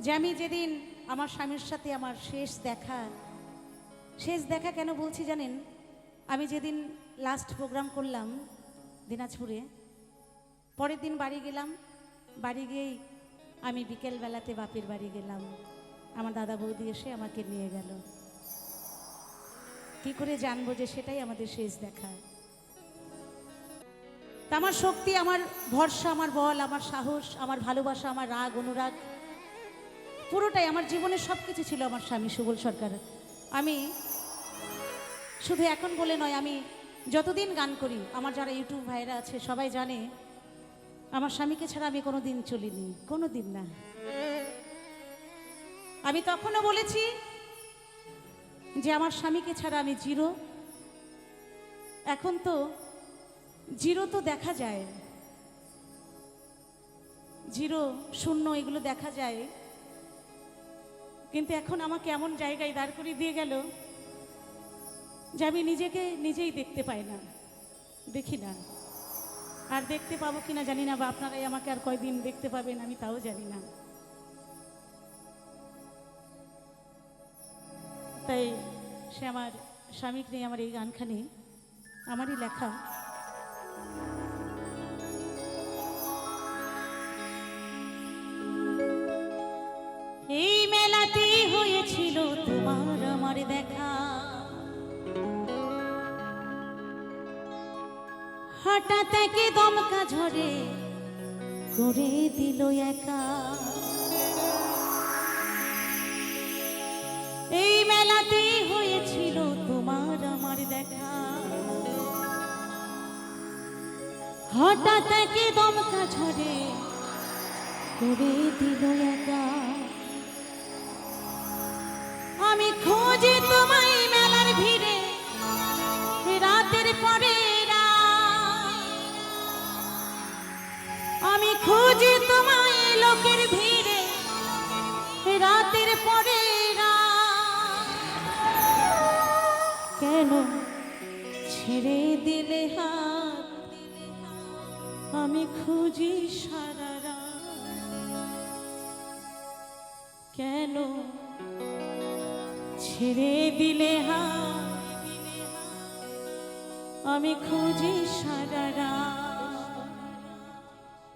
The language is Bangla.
যে আমি যেদিন আমার স্বামীর সাথে আমার শেষ দেখা কেন বলছি জানেন? আমি যেদিন লাস্ট প্রোগ্রাম করলাম দিনাজপুরে, পরের দিন বাড়ি গেলাম। বাড়ি গিয়েই আমি বিকেলবেলাতে বাপের বাড়ি গেলাম। আমার দাদা বৌদি এসে আমাকে নিয়ে গেল। কি করে জানবো যে সেটাই আমাদের শেষ দেখা? তা আমার শক্তি, আমার ভরসা, আমার বল, আমার সাহস, আমার ভালোবাসা, আমার রাগ অনুরাগ, পুরোটাই আমার জীবনের সব কিছু ছিল আমার স্বামী সুবল সরকার। আমি শুধু এখন বলে নয়, আমি যতদিন গান করি, আমার যারা ইউটিউব ভাইরা আছে সবাই জানে আমার স্বামীকে ছাড়া আমি কোনো দিন চলিনি, কোনো দিন না। আমি তখনও বলেছি যে আমার স্বামীকে ছাড়া আমি জিরো। এখন তো জিরো তো দেখা যায়, জিরো শূন্য এগুলো দেখা যায়, কিন্তু এখন আমাকে এমন জায়গায় দাঁড় করিয়ে দিয়ে গেল যে আমি নিজেকে নিজেই দেখতে পাই না, দেখি না। আর দেখতে পাবো কিনা জানি না, বা আপনারাই আমাকে আর কয়দিন দেখতে পাবেন আমি তাও জানি না। তাই সে আমার স্বামীকে নিয়ে আমার এই গানখানি আমারই লেখা। এই মেলাতে হয়েছিল তোমার আমার দেখা, হঠাৎ একে দমকা ঝড়ে করে দিল একা। এই মেলাতে হয়েছিল তোমার আমার দেখা, হঠাৎ একে দমকা ঝড়ে করে দিল একা। আমি খোঁজে তোমায় মেলার ভিড়ে, রাতের পরে আমি খুঁজি তোমায় লোকের ভিড়ে, রাতের পরে কেন ছেড়ে দিলে হাত? আমি খুঁজি সারা রাত, কেন ছেড়ে দিলে হাত? আমি খুঁজি সারা রাত।